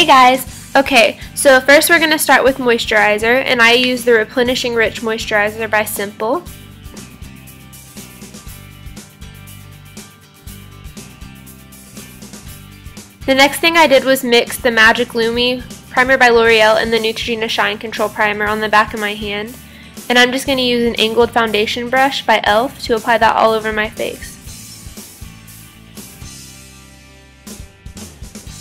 Hey guys! Okay, so first we're going to start with moisturizer, and I use the Replenishing Rich Moisturizer by Simple. The next thing I did was mix the Magic Lumi Primer by L'Oreal and the Neutrogena Shine Control Primer on the back of my hand. And I'm just going to use an angled foundation brush by e.l.f. to apply that all over my face.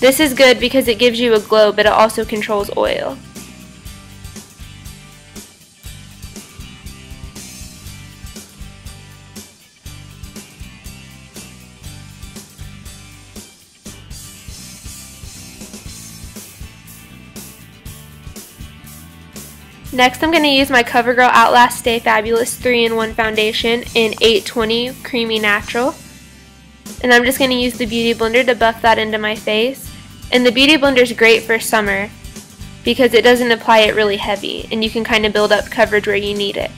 This is good because it gives you a glow, but it also controls oil. Next, I'm going to use my Covergirl Outlast Stay Fabulous 3-in-1 foundation in 820 Creamy Natural. And I'm just going to use the Beauty Blender to buff that into my face. And the Beauty Blender is great for summer because it doesn't apply it really heavy, and you can kind of build up coverage where you need it.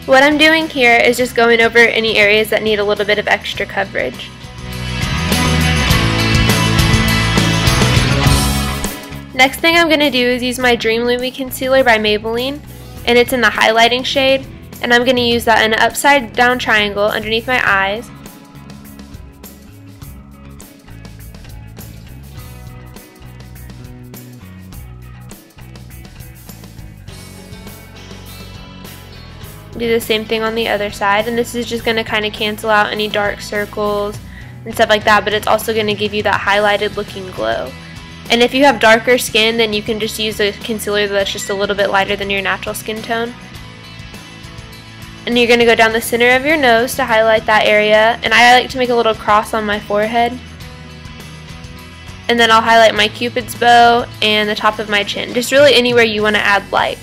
What I'm doing here is just going over any areas that need a little bit of extra coverage. Next thing I'm going to do is use my Dream Lumi Concealer by Maybelline, and it's in the highlighting shade, and I'm going to use that in an upside down triangle underneath my eyes. Do the same thing on the other side, and this is just going to kind of cancel out any dark circles and stuff like that, but it's also going to give you that highlighted looking glow. And if you have darker skin, then you can just use a concealer that's just a little bit lighter than your natural skin tone. And you're going to go down the center of your nose to highlight that area, and I like to make a little cross on my forehead. And then I'll highlight my Cupid's bow and the top of my chin, just really anywhere you want to add light.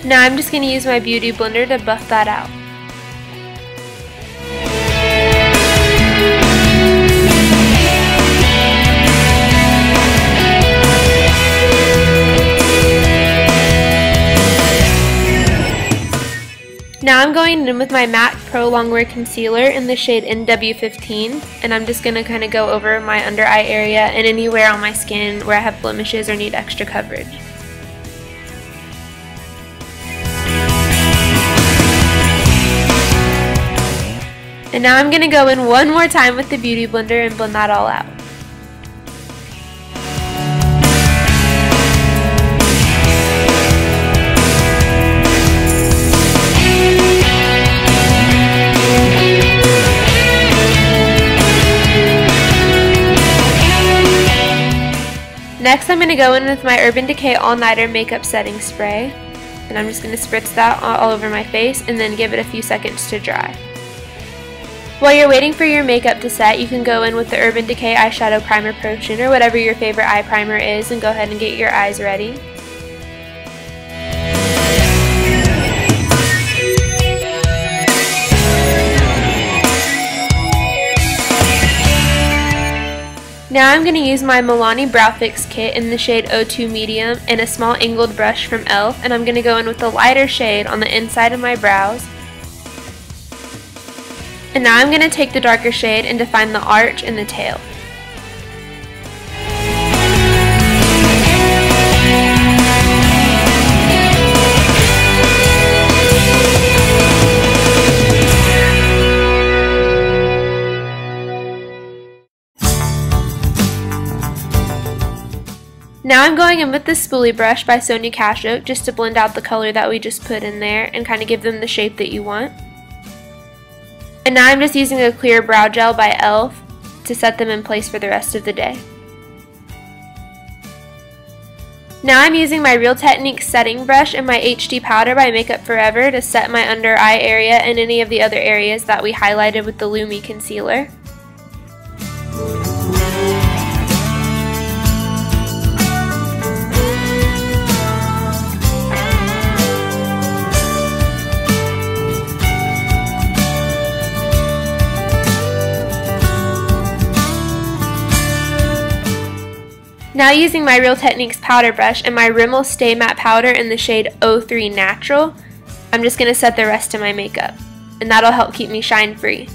Now I'm just going to use my Beauty Blender to buff that out. Now I'm going in with my MAC Pro Longwear Concealer in the shade NW15, and I'm just going to kind of go over my under eye area and anywhere on my skin where I have blemishes or need extra coverage. And now I'm going to go in one more time with the Beauty Blender and blend that all out. Next, I'm going to go in with my Urban Decay All Nighter Makeup Setting Spray. And I'm just going to spritz that all over my face and then give it a few seconds to dry. While you're waiting for your makeup to set, you can go in with the Urban Decay Eyeshadow Primer Potion or whatever your favorite eye primer is and go ahead and get your eyes ready. Now I'm going to use my Milani Brow Fix Kit in the shade 02 Medium and a small angled brush from e.l.f. and I'm going to go in with the lighter shade on the inside of my brows. And now I'm going to take the darker shade and define the arch and the tail. Now I'm going in with the Spoolie brush by Sonia Kashuk just to blend out the color that we just put in there and kind of give them the shape that you want. And now I'm just using a clear brow gel by e.l.f. to set them in place for the rest of the day. Now I'm using my Real Techniques setting brush and my HD powder by Makeup Forever to set my under eye area and any of the other areas that we highlighted with the Lumi concealer. Now using my Real Techniques powder brush and my Rimmel Stay Matte powder in the shade 03 Natural, I'm just going to set the rest of my makeup, and that'll help keep me shine free.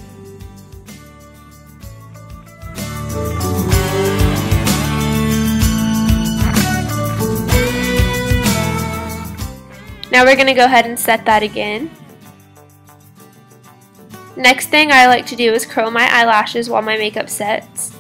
Now we're going to go ahead and set that again. Next thing I like to do is curl my eyelashes while my makeup sets.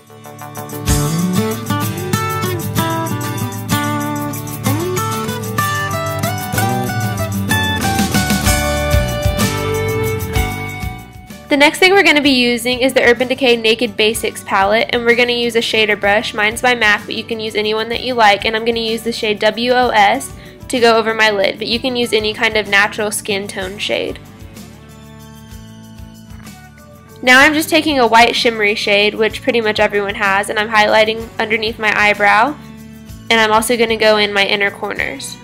The next thing we're going to be using is the Urban Decay Naked Basics palette, and we're going to use a shader brush. Mine's by MAC, but you can use any one that you like, and I'm going to use the shade WOS to go over my lid, but you can use any kind of natural skin tone shade. Now I'm just taking a white shimmery shade, which pretty much everyone has, and I'm highlighting underneath my eyebrow, and I'm also going to go in my inner corners.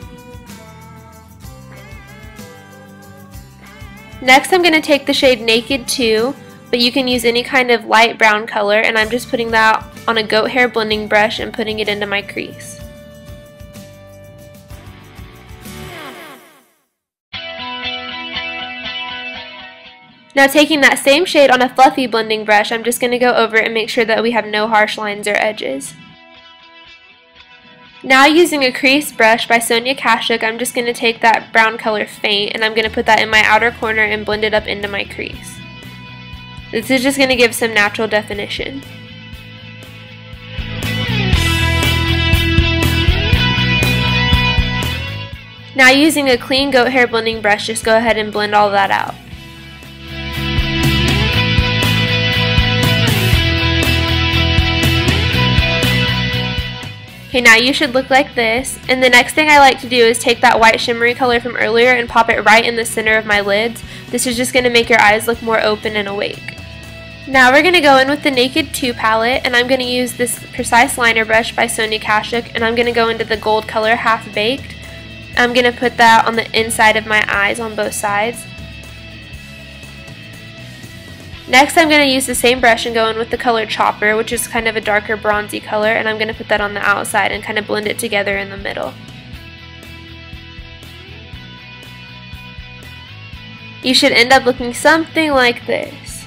Next I'm going to take the shade Naked 2, but you can use any kind of light brown color, and I'm just putting that on a goat hair blending brush and putting it into my crease. Now taking that same shade on a fluffy blending brush, I'm just going to go over it and make sure that we have no harsh lines or edges. Now using a crease brush by Sonia Kashuk, I'm just going to take that brown color Faint and I'm going to put that in my outer corner and blend it up into my crease. This is just going to give some natural definition. Now using a clean goat hair blending brush, just go ahead and blend all that out. Okay, now you should look like this, and the next thing I like to do is take that white shimmery color from earlier and pop it right in the center of my lids. This is just going to make your eyes look more open and awake. Now we're going to go in with the Naked 2 palette, and I'm going to use this Precise Liner brush by Sonia Kashuk, and I'm going to go into the gold color Half Baked. I'm going to put that on the inside of my eyes on both sides. Next I'm going to use the same brush and go in with the color Chopper, which is kind of a darker bronzy color, and I'm going to put that on the outside and kind of blend it together in the middle. You should end up looking something like this.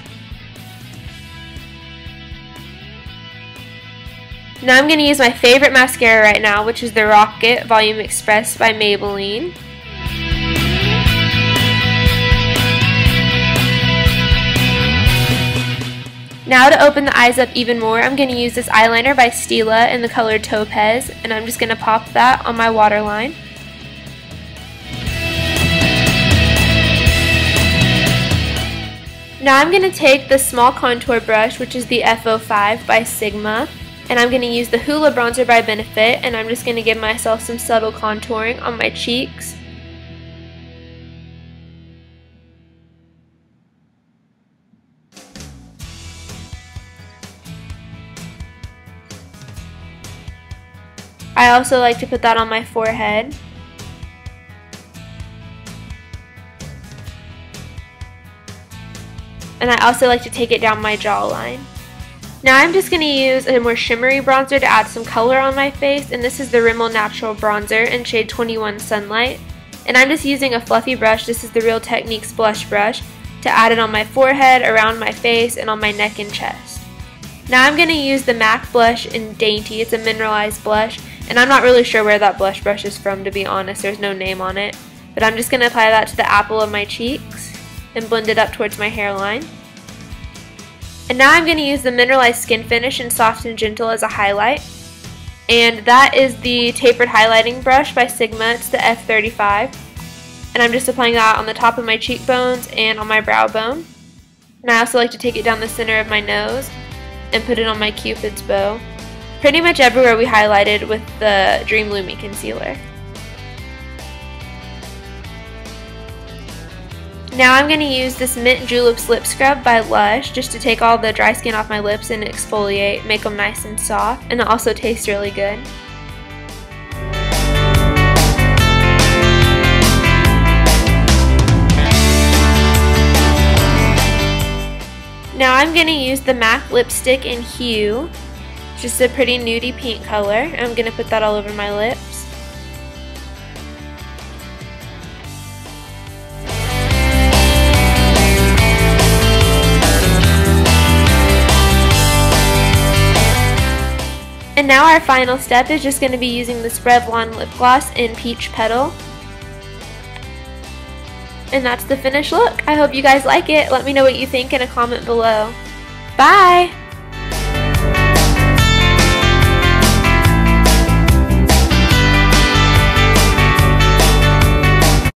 Now I'm going to use my favorite mascara right now, which is the Rocket Volume Express by Maybelline. Now to open the eyes up even more, I'm going to use this eyeliner by Stila in the color Topaz, and I'm just going to pop that on my waterline. Now I'm going to take the small contour brush, which is the F05 by Sigma, and I'm going to use the Hoola bronzer by Benefit, and I'm just going to give myself some subtle contouring on my cheeks. I also like to put that on my forehead. And I also like to take it down my jawline. Now I'm just going to use a more shimmery bronzer to add some color on my face, and this is the Rimmel Natural Bronzer in shade 21 Sunlight. And I'm just using a fluffy brush, this is the Real Techniques blush brush, to add it on my forehead, around my face, and on my neck and chest. Now I'm going to use the MAC blush in Dainty. It's a mineralized blush, and I'm not really sure where that blush brush is from, to be honest. There's no name on it. But I'm just going to apply that to the apple of my cheeks and blend it up towards my hairline. And now I'm going to use the mineralized skin finish in Soft and Gentle as a highlight. And that is the Tapered highlighting brush by Sigma. It's the F35. And I'm just applying that on the top of my cheekbones and on my brow bone. And I also like to take it down the center of my nose and put it on my Cupid's bow. Pretty much everywhere we highlighted with the Dream Lumi concealer. Now I'm going to use this Mint Juleps Lip Scrub by Lush just to take all the dry skin off my lips and exfoliate, make them nice and soft, and it also tastes really good. Now I'm going to use the MAC lipstick in Hue, just a pretty nudie pink color. I'm going to put that all over my lips. And now our final step is just going to be using this Revlon lip gloss in Peach Petal. And that's the finished look. I hope you guys like it. Let me know what you think in a comment below. Bye!